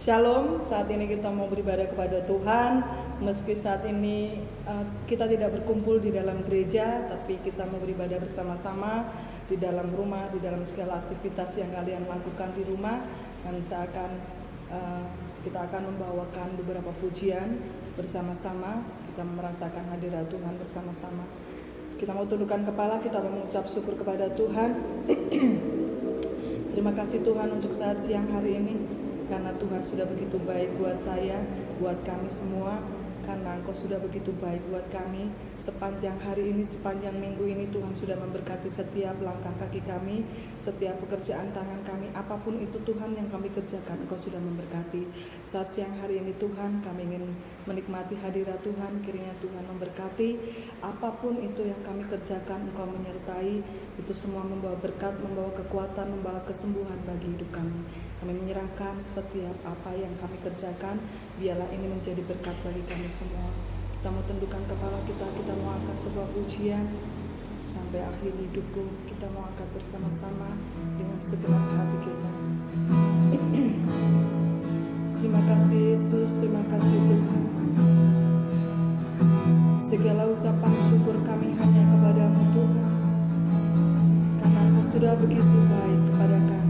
Shalom, saat ini kita mau beribadah kepada Tuhan. Meski saat ini kita tidak berkumpul di dalam gereja, tapi kita mau beribadah bersama-sama di dalam rumah, di dalam segala aktivitas yang kalian lakukan di rumah. Dan kita akan membawakan beberapa pujian bersama-sama. Kita merasakan hadirat Tuhan bersama-sama. Kita mau tundukkan kepala, kita mau mengucap syukur kepada Tuhan. Terima kasih Tuhan untuk saat siang hari ini, karena Tuhan sudah begitu baik buat saya, buat kami semua. Karena Engkau sudah begitu baik buat kami sepanjang hari ini, sepanjang minggu ini. Tuhan sudah memberkati setiap langkah kaki kami, setiap pekerjaan tangan kami, apapun itu Tuhan yang kami kerjakan, Engkau sudah memberkati. Saat siang hari ini Tuhan, kami ingin menikmati hadirat Tuhan. Kiranya Tuhan memberkati apapun itu yang kami kerjakan, Engkau menyertai. Itu semua membawa berkat, membawa kekuatan, membawa kesembuhan bagi hidup kami. Kami menyerahkan setiap apa yang kami kerjakan, biarlah ini menjadi berkat bagi kami semua. Kita mau tundukkan kepala kita mau angkat sebuah pujian. Sampai akhir hidupku, kita mau angkat bersama-sama dengan segenap hati kita. Terima kasih Yesus, terima kasih Tuhan. Segala ucapan syukur kami hanya kepada-Mu Tuhan, karena Engkau sudah begitu baik kepada kami.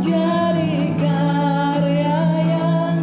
Jadi karya yang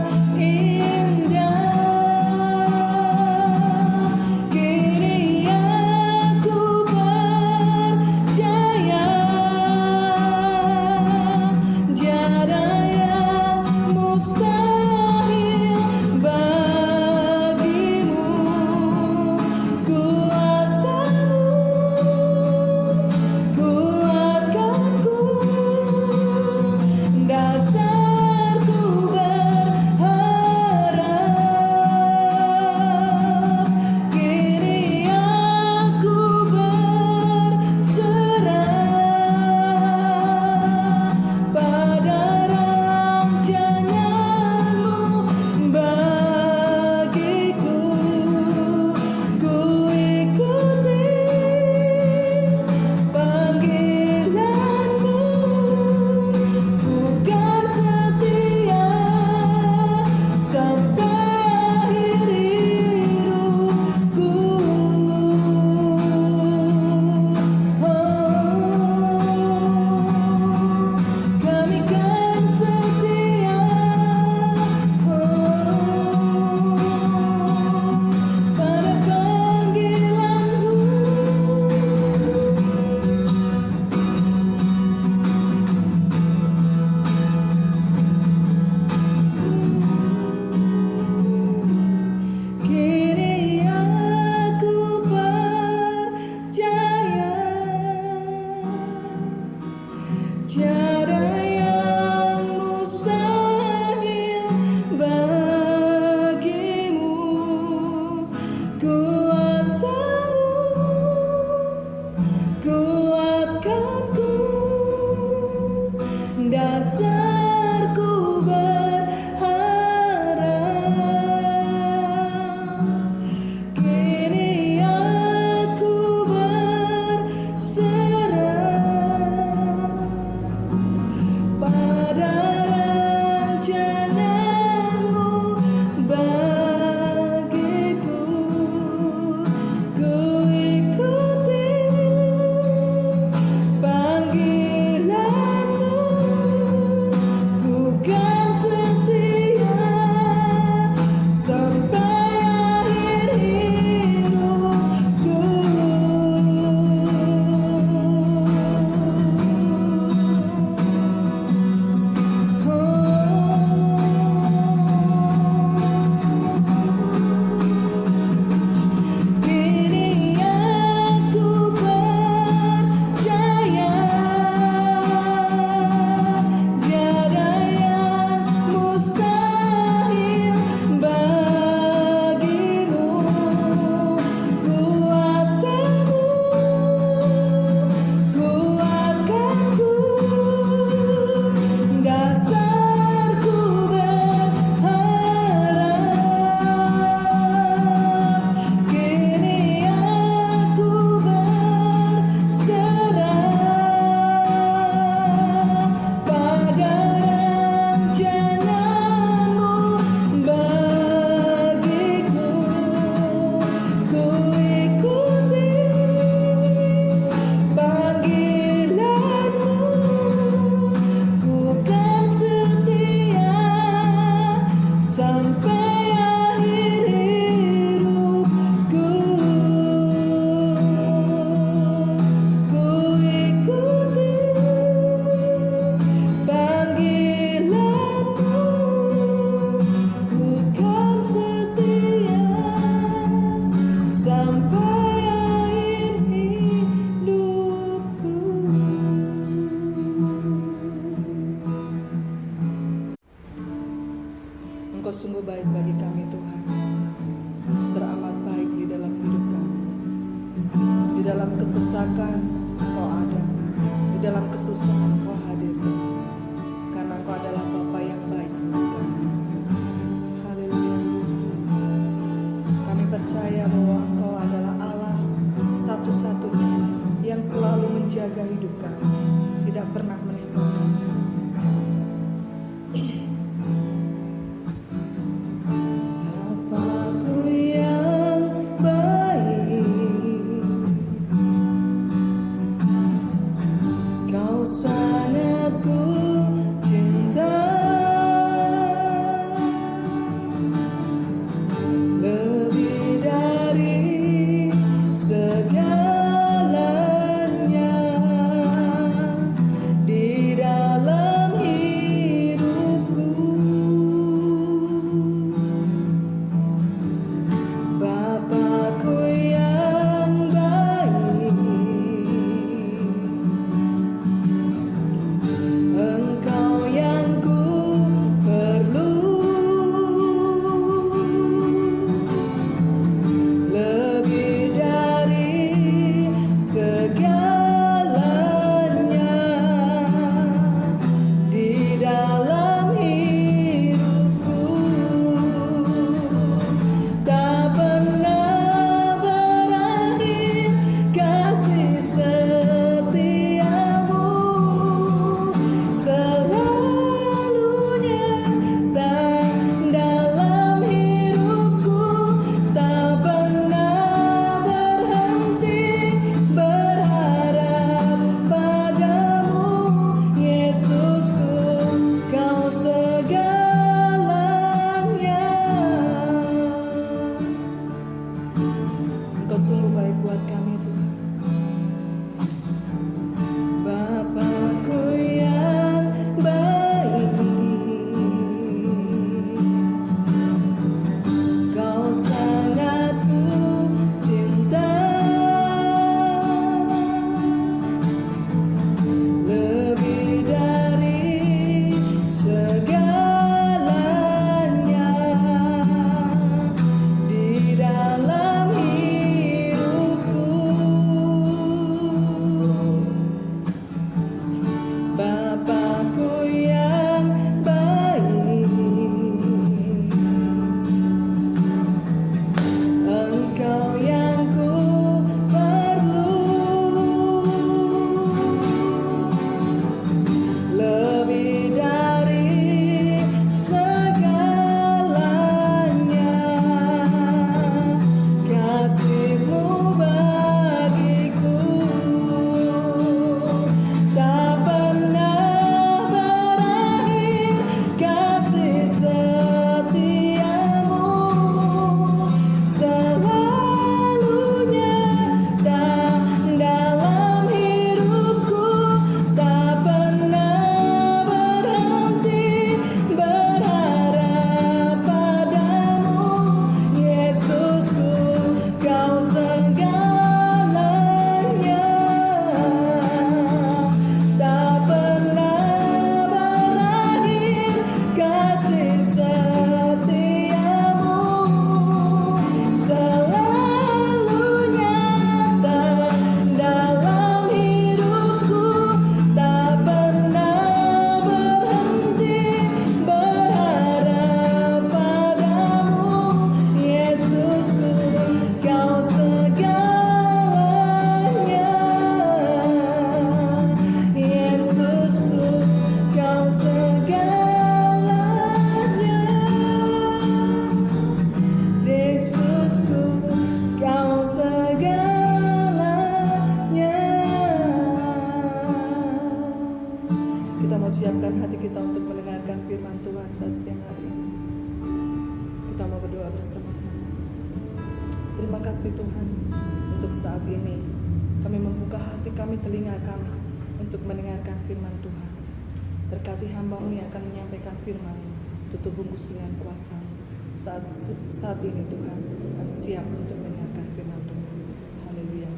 Engkau sungguh baik bagi kami Tuhan, teramat baik di dalam hidup kami. Di dalam kesesakan Engkau ada, di dalam kesusahan Engkau hadir, karena Engkau adalah Bapa yang baik bagi kami. Haleluya Yesus. Kami percaya bahwa Engkau adalah Allah satu-satunya yang selalu menjaga hidup kami, tidak pernah meninggalkan kami. kasih Tuhan, untuk saat ini kami membuka hati kami, telinga kami untuk mendengarkan firman Tuhan. Berkati hamba-Mu yang akan menyampaikan firman-Mu, tutup bungkus dengan kuasa. Saat ini Tuhan, kami siap untuk mendengarkan firman Tuhan. Haleluya.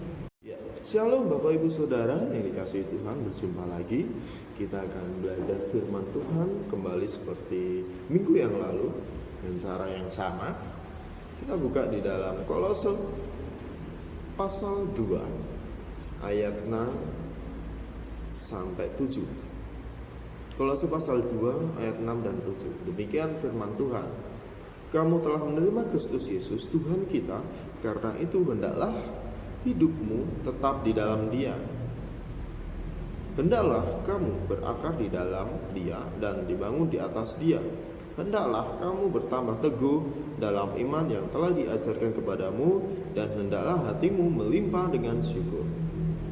Ya, Shalom Bapak Ibu Saudara yang dikasihi Tuhan, berjumpa lagi. Kita akan belajar firman Tuhan kembali seperti minggu yang lalu. Dan cara yang sama kita buka di dalam Kolose pasal 2 ayat 6 sampai 7. Kolose pasal 2 ayat 6 dan 7. Demikian firman Tuhan. Kamu telah menerima Kristus Yesus Tuhan kita, karena itu hendaklah hidupmu tetap di dalam Dia. Hendaklah kamu berakar di dalam Dia dan dibangun di atas Dia. Hendaklah kamu bertambah teguh dalam iman yang telah diajarkan kepadamu, dan hendaklah hatimu melimpah dengan syukur.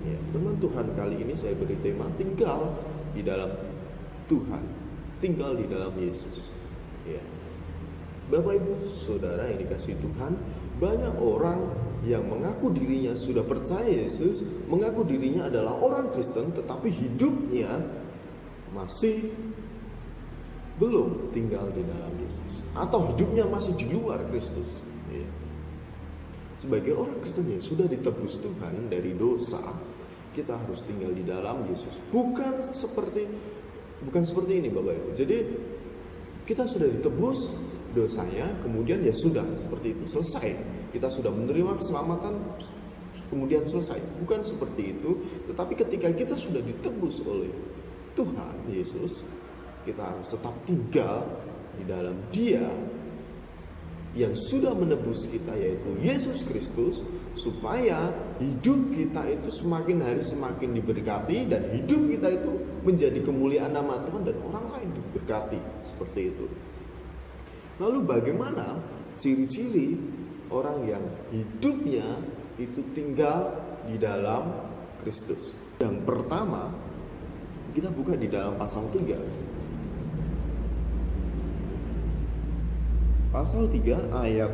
Ya, firman Tuhan kali ini saya beri tema tinggal di dalam Tuhan, tinggal di dalam Yesus. Ya. Bapak Ibu Saudara yang dikasihi Tuhan, banyak orang yang mengaku dirinya sudah percaya Yesus, mengaku dirinya adalah orang Kristen, tetapi hidupnya masih belum tinggal di dalam Yesus, atau hidupnya masih di luar Kristus. Ya. Sebagai orang Kristen yang sudah ditebus Tuhan dari dosa, kita harus tinggal di dalam Yesus. Bukan seperti ini Bapak Ibu. Jadi kita sudah ditebus dosanya, kemudian ya sudah seperti itu, selesai. Kita sudah menerima keselamatan, kemudian selesai. Bukan seperti itu. Tetapi ketika kita sudah ditebus oleh Tuhan Yesus, kita harus tetap tinggal di dalam Dia yang sudah menebus kita, yaitu Yesus Kristus, supaya hidup kita itu semakin hari semakin diberkati, dan hidup kita itu menjadi kemuliaan nama Tuhan dan orang lain diberkati. Seperti itu. Lalu bagaimana ciri-ciri orang yang hidupnya itu tinggal di dalam Kristus? Yang pertama, kita buka di dalam pasal 3. Pasal 3 ayat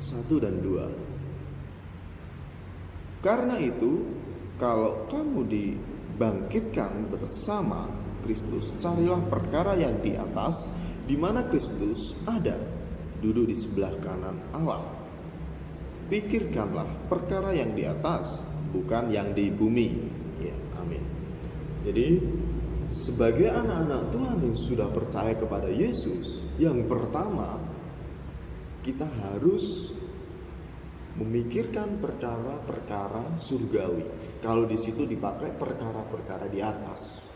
1 dan 2. Karena itu, kalau kamu dibangkitkan bersama Kristus, carilah perkara yang di atas, di mana Kristus ada, duduk di sebelah kanan Allah. Pikirkanlah perkara yang di atas, bukan yang di bumi. Ya, amin. Jadi sebagai anak-anak Tuhan yang sudah percaya kepada Yesus, yang pertama kita harus memikirkan perkara-perkara surgawi. Kalau di situ dipakai perkara-perkara di atas,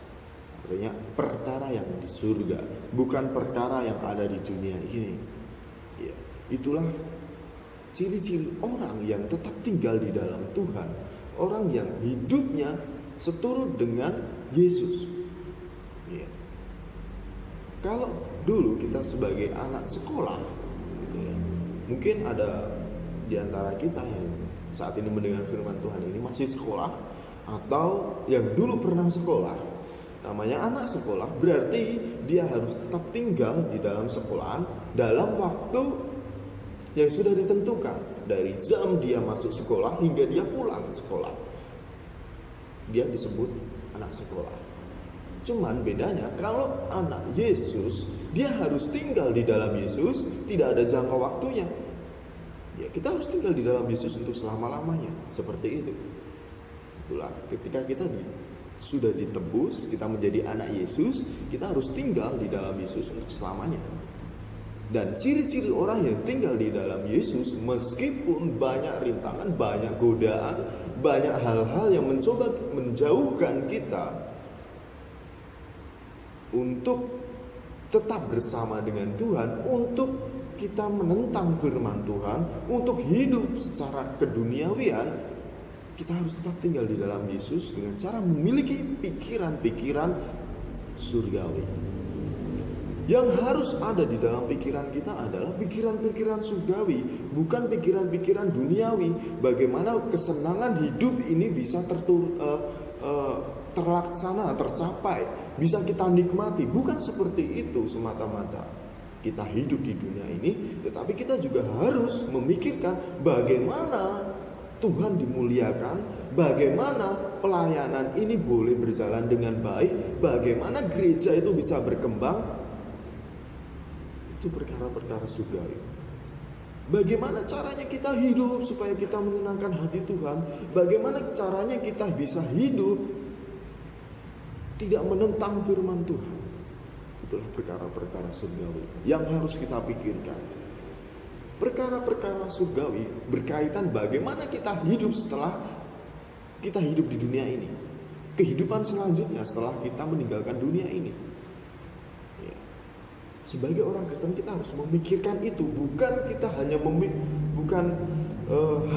artinya perkara yang di surga, bukan perkara yang ada di dunia ini. Ya, itulah ciri-ciri orang yang tetap tinggal di dalam Tuhan, orang yang hidupnya seturut dengan Yesus. Ya. Kalau dulu kita sebagai anak sekolah, gitu ya, mungkin ada di antara kita yang saat ini mendengar firman Tuhan ini masih sekolah, atau yang dulu pernah sekolah. Namanya anak sekolah, berarti dia harus tetap tinggal di dalam sekolahan dalam waktu yang sudah ditentukan, dari jam dia masuk sekolah hingga dia pulang sekolah. Dia disebut anak sekolah. Cuman bedanya kalau anak Yesus, dia harus tinggal di dalam Yesus, tidak ada jangka waktunya. Ya, kita harus tinggal di dalam Yesus untuk selama-lamanya. Seperti itu. Itulah ketika kita sudah ditebus, kita menjadi anak Yesus, kita harus tinggal di dalam Yesus untuk selamanya. Dan ciri-ciri orang yang tinggal di dalam Yesus, meskipun banyak rintangan, banyak godaan, banyak hal-hal yang mencoba menjauhkan kita untuk tetap bersama dengan Tuhan, untuk kita menentang firman Tuhan, untuk hidup secara keduniawian, kita harus tetap tinggal di dalam Yesus dengan cara memiliki pikiran-pikiran surgawi. Yang harus ada di dalam pikiran kita adalah pikiran-pikiran surgawi, bukan pikiran-pikiran duniawi. Bagaimana kesenangan hidup ini bisa terlaksana, tercapai, bisa kita nikmati. Bukan seperti itu semata-mata kita hidup di dunia ini, tetapi kita juga harus memikirkan bagaimana Tuhan dimuliakan, bagaimana pelayanan ini boleh berjalan dengan baik, bagaimana gereja itu bisa berkembang. Itu perkara-perkara surgawi. Bagaimana caranya kita hidup supaya kita menyenangkan hati Tuhan? Bagaimana caranya kita bisa hidup tidak menentang firman Tuhan, Itulah perkara-perkara surgawi yang harus kita pikirkan. Perkara-perkara surgawi berkaitan bagaimana kita hidup setelah kita hidup di dunia ini. Kehidupan selanjutnya setelah kita meninggalkan dunia ini. Ya. Sebagai orang Kristen kita harus memikirkan itu, bukan kita hanya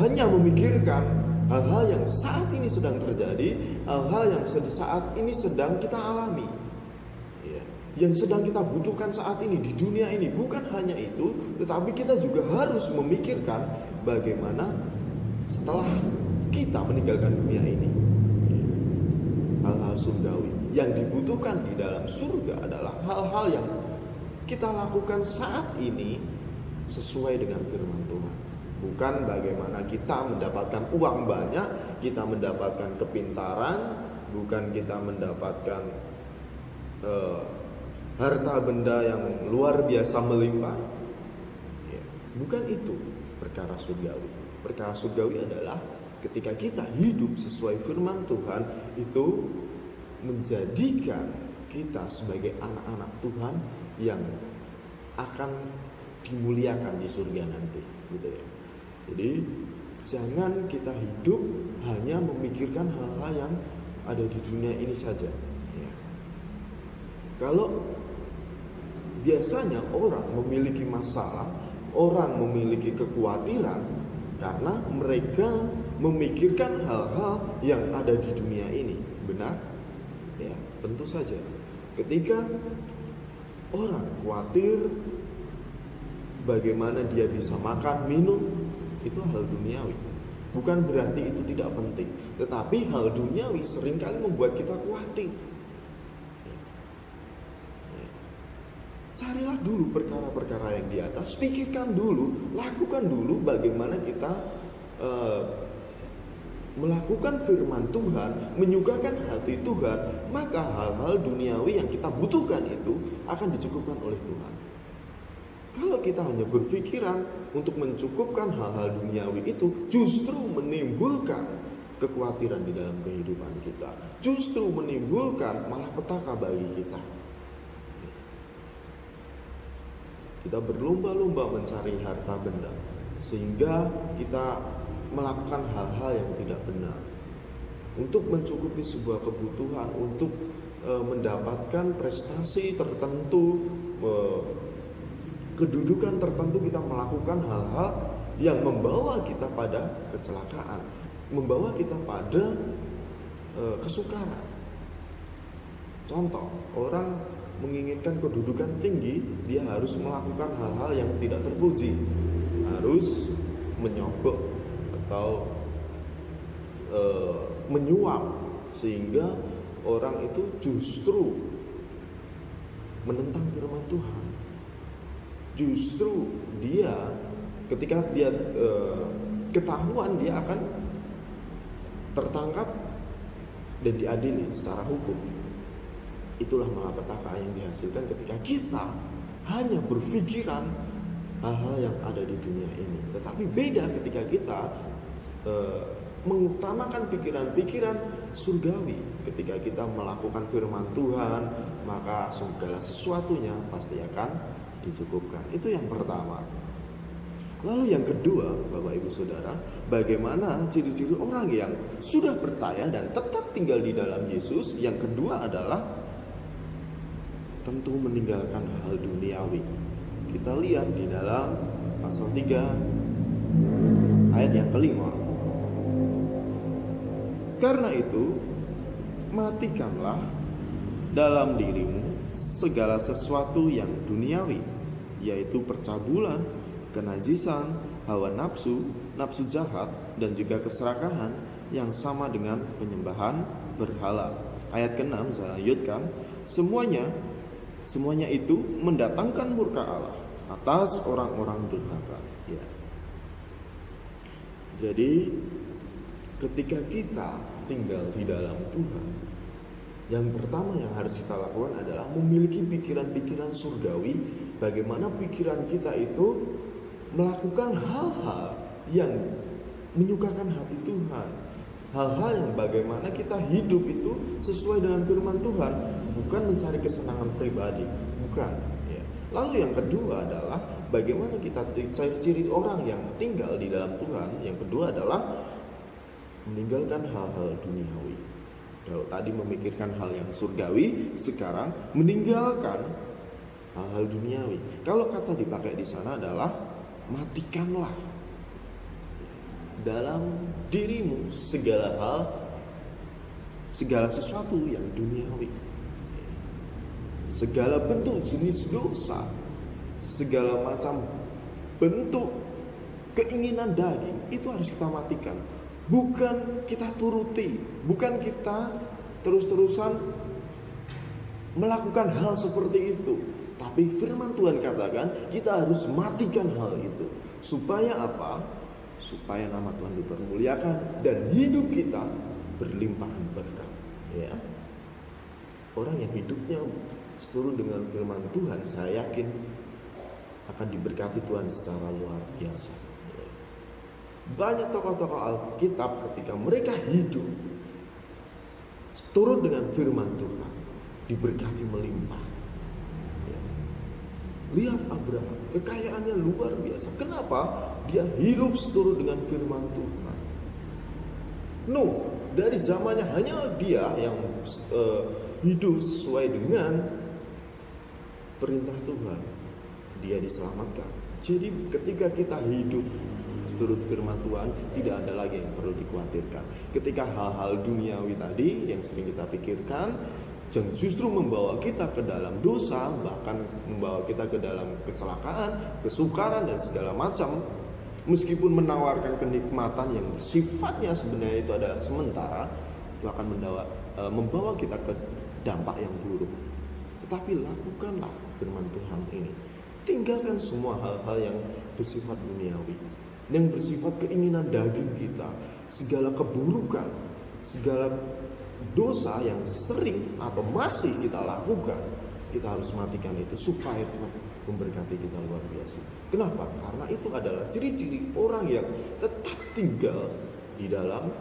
hanya memikirkan hal-hal yang saat ini sedang terjadi, hal-hal yang saat ini sedang kita alami, ya, yang sedang kita butuhkan saat ini di dunia ini. Bukan hanya itu, tetapi kita juga harus memikirkan bagaimana setelah kita meninggalkan dunia ini. Hal-hal surgawi yang dibutuhkan di dalam surga adalah hal-hal yang kita lakukan saat ini sesuai dengan firman Tuhan. Bukan bagaimana kita mendapatkan uang banyak, kita mendapatkan kepintaran, bukan kita mendapatkan harta benda yang luar biasa melimpah. Ya, bukan itu perkara surgawi. Perkara surgawi adalah ketika kita hidup sesuai firman Tuhan, itu menjadikan kita sebagai anak-anak Tuhan yang akan dimuliakan di surga nanti, gitu ya. Jadi jangan kita hidup hanya memikirkan hal-hal yang ada di dunia ini saja. Ya. Kalau biasanya orang memiliki masalah, orang memiliki kekhawatiran karena mereka memikirkan hal-hal yang ada di dunia ini. Benar? Ya, tentu saja. Ketika orang khawatir bagaimana dia bisa makan, minum, itu hal duniawi. Bukan berarti itu tidak penting, tetapi hal duniawi seringkali membuat kita khawatir. Carilah dulu perkara-perkara yang di atas, pikirkan dulu, lakukan dulu bagaimana kita melakukan firman Tuhan, menyukakan hati Tuhan, maka hal-hal duniawi yang kita butuhkan itu akan dicukupkan oleh Tuhan. Kalau kita hanya berpikiran untuk mencukupkan hal-hal duniawi itu, justru menimbulkan kekhawatiran di dalam kehidupan kita, justru menimbulkan malah petaka bagi kita. Kita berlomba-lomba mencari harta benda, sehingga kita melakukan hal-hal yang tidak benar untuk mencukupi sebuah kebutuhan, untuk mendapatkan prestasi tertentu, kedudukan tertentu. Kita melakukan hal-hal yang membawa kita pada kecelakaan, membawa kita pada kesukaran. Contoh, orang menginginkan kedudukan tinggi, dia harus melakukan hal-hal yang tidak terpuji, harus menyogok atau menyuap, sehingga orang itu justru menentang firman Tuhan. Justru dia ketika dia ketahuan, dia akan tertangkap dan diadili secara hukum. Itulah malapetaka yang dihasilkan ketika kita hanya berpikiran hal-hal yang ada di dunia ini. Tetapi beda ketika kita mengutamakan pikiran-pikiran surgawi. Ketika kita melakukan firman Tuhan, maka segala sesuatunya pasti akan dicukupkan. Itu yang pertama. Lalu yang kedua, Bapak Ibu Saudara, bagaimana ciri-ciri orang yang sudah percaya dan tetap tinggal di dalam Yesus? Yang kedua adalah tentu meninggalkan hal duniawi. Kita lihat di dalam pasal 3 ayat yang kelima. Karena itu, matikanlah dalam dirimu segala sesuatu yang duniawi, yaitu percabulan, kenajisan, hawa nafsu, nafsu jahat, dan juga keserakahan yang sama dengan penyembahan berhala. Ayat ke-6 saya lanjutkan, semuanya itu mendatangkan murka Allah atas orang-orang durhaka. Ya. Jadi ketika kita tinggal di dalam Tuhan, yang pertama yang harus kita lakukan adalah memiliki pikiran-pikiran surgawi. Bagaimana pikiran kita itu melakukan hal-hal yang menyukakan hati Tuhan, hal-hal yang bagaimana kita hidup itu sesuai dengan firman Tuhan, bukan mencari kesenangan pribadi, lakukan. Ya. Lalu yang kedua adalah bagaimana kita ciri-ciri orang yang tinggal di dalam Tuhan. Yang kedua adalah meninggalkan hal-hal duniawi. Kalau tadi memikirkan hal yang surgawi, sekarang meninggalkan hal-hal duniawi. Kalau kata dipakai di sana adalah matikanlah dalam dirimu segala hal, segala sesuatu yang duniawi, segala bentuk jenis dosa, segala macam bentuk keinginan daging itu harus kita matikan. Bukan kita turuti, bukan kita terus-terusan melakukan hal seperti itu. Tapi firman Tuhan katakan kita harus matikan hal itu. Supaya apa? Supaya nama Tuhan dipermuliakan dan hidup kita berlimpahan berkat. Ya. Orang yang hidupnya seturut dengan firman Tuhan, saya yakin akan diberkati Tuhan secara luar biasa. Ya. Banyak tokoh-tokoh Alkitab ketika mereka hidup seturut dengan firman Tuhan, diberkati melimpah. Ya. Lihat Abraham, kekayaannya luar biasa. Kenapa? Dia hidup seturut dengan firman Tuhan. Nuh, dari zamannya hanya dia yang hidup sesuai dengan perintah Tuhan, dia diselamatkan. Jadi ketika kita hidup seturut firman Tuhan, tidak ada lagi yang perlu dikhawatirkan. Ketika hal-hal duniawi tadi yang sering kita pikirkan dan justru membawa kita ke dalam dosa, bahkan membawa kita ke dalam kecelakaan, kesukaran dan segala macam, meskipun menawarkan kenikmatan yang sifatnya sebenarnya itu adalah sementara, itu akan membawa kita ke dampak yang buruk. Tetapi lakukanlah firman Tuhan ini. Tinggalkan semua hal-hal yang bersifat duniawi, yang bersifat keinginan daging kita, segala keburukan, segala dosa yang sering atau masih kita lakukan, kita harus matikan itu supaya Tuhan memberkati kita luar biasa. Kenapa? Karena itu adalah ciri-ciri orang yang tetap tinggal di dalam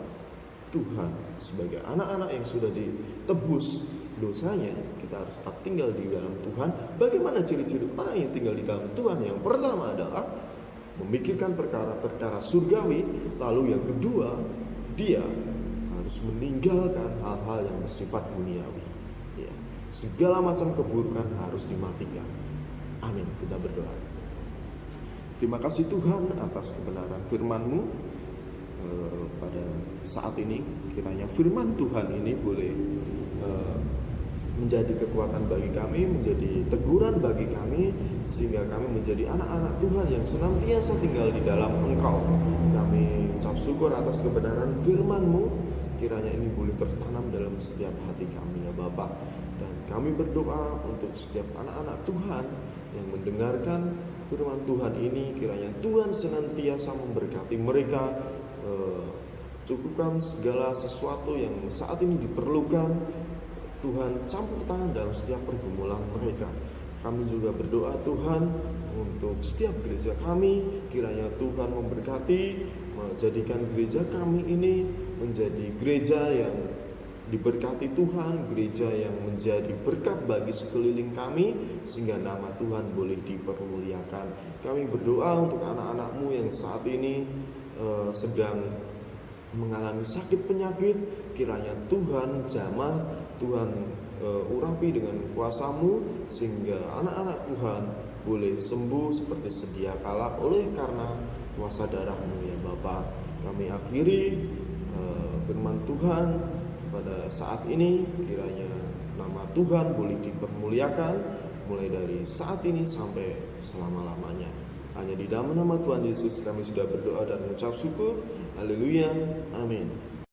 Tuhan. Sebagai anak-anak yang sudah ditebus dosanya, kita harus tetap tinggal di dalam Tuhan. Bagaimana ciri-ciri orang yang tinggal di dalam Tuhan? Yang pertama adalah memikirkan perkara-perkara surgawi. Lalu yang kedua, dia harus meninggalkan hal-hal yang bersifat duniawi. Ya. Segala macam keburukan harus dimatikan. Amin. Kita berdoa. Terima kasih Tuhan atas kebenaran firman-Mu pada saat ini. Kiranya firman Tuhan ini boleh menjadi kekuatan bagi kami, menjadi teguran bagi kami, sehingga kami menjadi anak-anak Tuhan yang senantiasa tinggal di dalam Engkau. Kami ucap syukur atas kebenaran firman-Mu. Kiranya ini boleh tertanam dalam setiap hati kami ya Bapa. Dan kami berdoa untuk setiap anak-anak Tuhan yang mendengarkan firman Tuhan ini, kiranya Tuhan senantiasa memberkati mereka, cukupkan segala sesuatu yang saat ini diperlukan. Tuhan campur tangan dalam setiap pergumulan mereka. Kami juga berdoa Tuhan untuk setiap gereja kami, kiranya Tuhan memberkati, menjadikan gereja kami ini menjadi gereja yang diberkati Tuhan, gereja yang menjadi berkat bagi sekeliling kami, sehingga nama Tuhan boleh dipermuliakan. Kami berdoa untuk anak-anak-Mu yang saat ini sedang mengalami sakit penyakit, kiranya Tuhan jamah, Tuhan urapi dengan kuasa-Mu, sehingga anak-anak Tuhan boleh sembuh seperti sedia kala oleh karena kuasa darah-Mu ya Bapa. Kami akhiri firman Tuhan pada saat ini, kiranya nama Tuhan boleh dipermuliakan mulai dari saat ini sampai selama-lamanya. Hanya di dalam nama Tuhan Yesus kami sudah berdoa dan mengucap syukur. Haleluya. Amin.